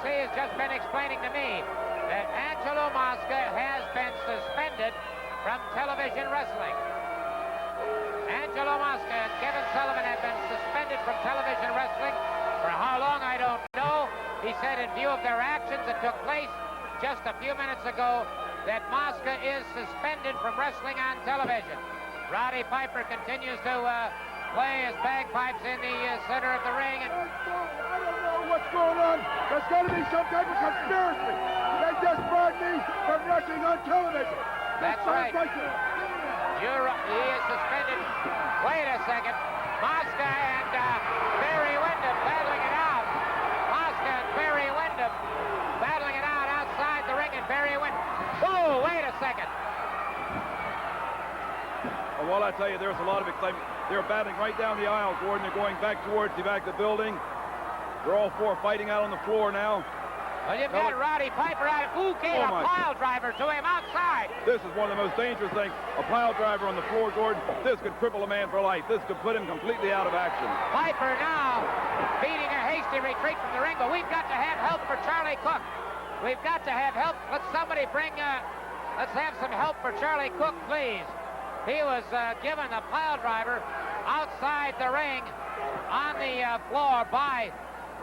has just been explaining to me that Angelo Mosca has been suspended from television wrestling. Angelo Mosca and Kevin Sullivan have been suspended from television wrestling. For how long, I don't know. He said in view of their actions that took place just a few minutes ago that Mosca is suspended from wrestling on television. Roddy Piper continues to play his bagpipes in the center of the ring. And I don't know what's going on. There's got to be some type of conspiracy. They just barred me from wrestling on television. That's right. He is suspended. Wait a second. Mosca and Barry Windham battling it out. Mosca and Barry Windham battling it out outside the ring, and Barry Windham. Oh, wait a second. Well, I tell you, there's a lot of excitement. They're battling right down the aisle, Gordon. They're going back towards the back of the building. They're all four fighting out on the floor now. Well, you've got Roddy Piper out. Who gave a pile driver to him outside? This is one of the most dangerous things. A pile driver on the floor, Gordon. This could cripple a man for life. This could put him completely out of action. Piper now beating a hasty retreat from the ring, but we've got to have help for Charlie Cook. We've got to have help. Let's somebody bring, let's have some help for Charlie Cook, please. He was given a pile driver outside the ring on the floor by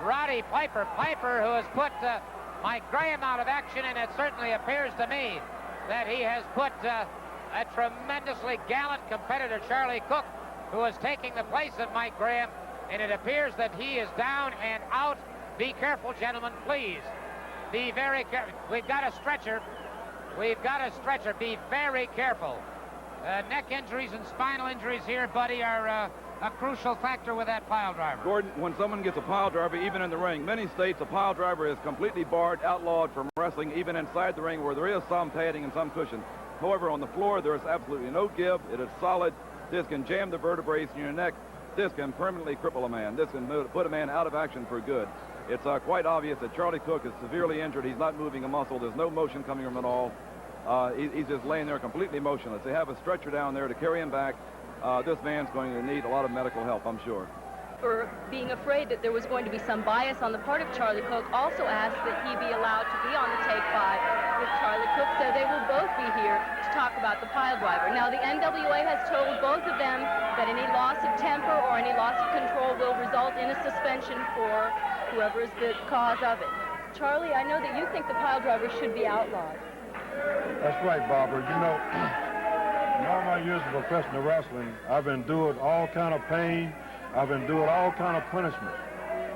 Roddy Piper. Piper, who has put Mike Graham out of action, and it certainly appears to me that he has put a tremendously gallant competitor, Charlie Cook, who is taking the place of Mike Graham, and it appears that he is down and out. Be careful, gentlemen, please. Be very careful. We've got a stretcher. We've got a stretcher. Be very careful. Neck injuries and spinal injuries here, buddy, are a crucial factor with that pile driver. Gordon, when someone gets a pile driver, even in the ring, many states a pile driver is completely barred, outlawed from wrestling, even inside the ring where there is some padding and some cushion. However, on the floor, there is absolutely no give. It is solid. This can jam the vertebrae in your neck. This can permanently cripple a man. This can put a man out of action for good. It's quite obvious that Charlie Cook is severely injured. He's not moving a muscle. There's no motion coming from him at all. He's just laying there completely motionless. They have a stretcher down there to carry him back. This man's going to need a lot of medical help, I'm sure. For being afraid that there was going to be some bias on the part of Charlie Cook, also asked that he be allowed to be on the Take 5 with Charlie Cook, so they will both be here to talk about the pile driver. Now, the NWA has told both of them that any loss of temper or any loss of control will result in a suspension for whoever is the cause of it. Charlie, I know that you think the pile driver should be outlawed. That's right, Barbara. You know, in all my years of professional wrestling, I've endured all kind of pain. I've endured all kind of punishment.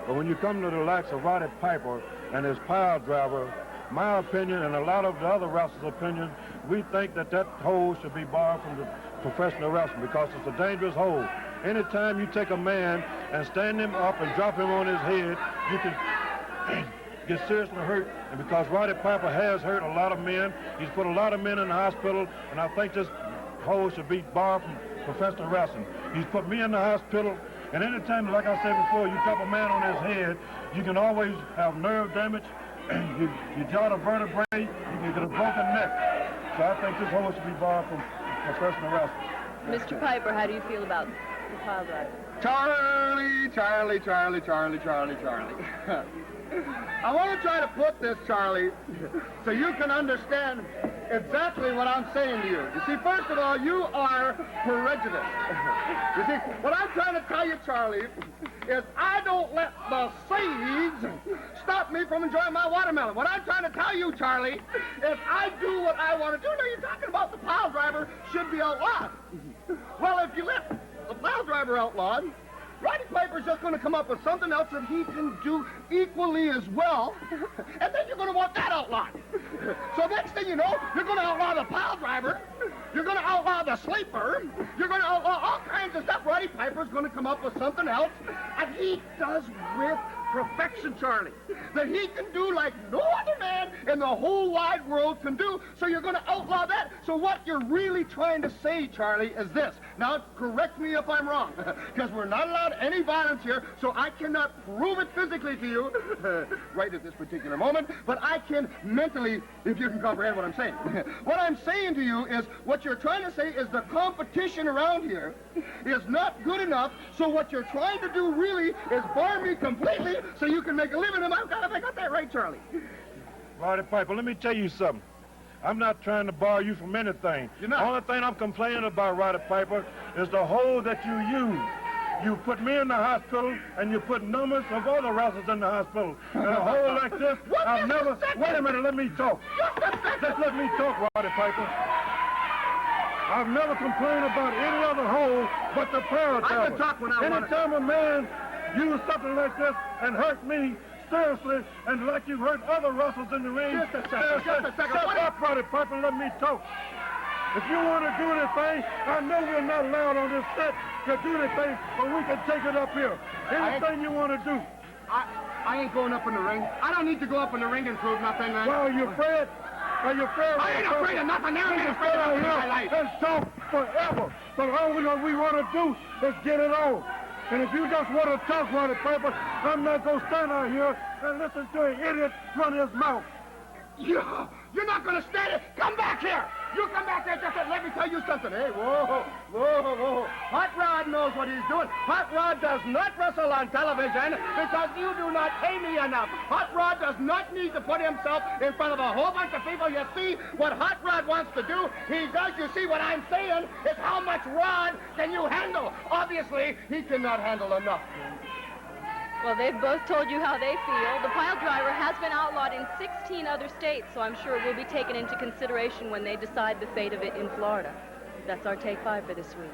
But when you come to the likes of Roddy Piper and his pile driver, my opinion and a lot of the other wrestlers' opinion, we think that that hold should be barred from the professional wrestling because it's a dangerous hold. Anytime you take a man and stand him up and drop him on his head, you can get seriously hurt. And because Roddy Piper has hurt a lot of men, he's put a lot of men in the hospital, and I think this hold should be barred from professional wrestling. He's put me in the hospital, and anytime, like I said before, you drop a man on his head, you can always have nerve damage, you jar the vertebrae, you can get a broken neck. So I think this hold should be barred from professional wrestling. Mr. Piper, how do you feel about the pile driver? Charlie, Charlie, Charlie, Charlie, Charlie, Charlie. I want to try to put this, Charlie, so you can understand exactly what I'm saying to you. You see, first of all, you are prejudiced. You see, what I'm trying to tell you, Charlie, is I don't let the seeds stop me from enjoying my watermelon. What I'm trying to tell you, Charlie, is I do what I want to do. Now, you're talking about the pile driver should be outlawed. Well, if you let the pile driver outlawed, Roddy Piper's just going to come up with something else that he can do equally as well, and then you're going to want that outlawed. So next thing you know, you're going to outlaw the pile driver, you're going to outlaw the sleeper, you're going to outlaw all kinds of stuff. Roddy Piper's going to come up with something else, and he does with perfection, Charlie, that he can do like no other man in the whole wide world can do. So you're going to outlaw that. So what you're really trying to say, Charlie, is this. Now, correct me if I'm wrong, because we're not allowed any violence here, so I cannot prove it physically to you right at this particular moment, but I can mentally, if you can comprehend what I'm saying. What I'm saying to you is, what you're trying to say is the competition around here is not good enough, so what you're trying to do really is bar me completely so you can make a living. Am I got that right, Charlie? Roddy Piper, let me tell you something. I'm not trying to bar you from anything. You're not? The only thing I'm complaining about, Roddy Piper, is the hole that you use. You put me in the hospital, and you put numbers of other wrestlers in the hospital. And a hole like this, I've never... Wait a minute, let me talk. Just let me talk, Roddy Piper. I've never complained about any other hole but the parrot. I can talk when I want to. Anytime a man use something like this and hurt me, seriously, and like you hurt other wrestlers in the ring. Just a second. Shut up, Roddy Piper, and let me talk. If you want to do anything, I know we're not allowed on this set to do anything, but we can take it up here. Anything you want to do. I ain't going up in the ring. I don't need to go up in the ring and prove nothing, man. Well, you afraid? Are you afraid? I ain't afraid of nothing. Never been afraid of nothing in my life. And talk forever. But all we want to do is get it on. And if you just want to talk, Roddy Piper, I'm not going to stand out here and listen to an idiot run his mouth. You're not going to stand it. Come back here. You come back there. Just let me tell you something. Hey, whoa. Hot Rod knows what he's doing. Hot Rod does not wrestle on television because you do not pay me enough. Hot Rod does not need to put himself in front of a whole bunch of people. You see what Hot Rod wants to do? He does. You see what I'm saying is how much Rod can you handle? Obviously, he cannot handle enough. Well, they've both told you how they feel. The pile driver has been outlawed in 16 other states, so I'm sure it will be taken into consideration when they decide the fate of it in Florida. That's our Take 5 for this week.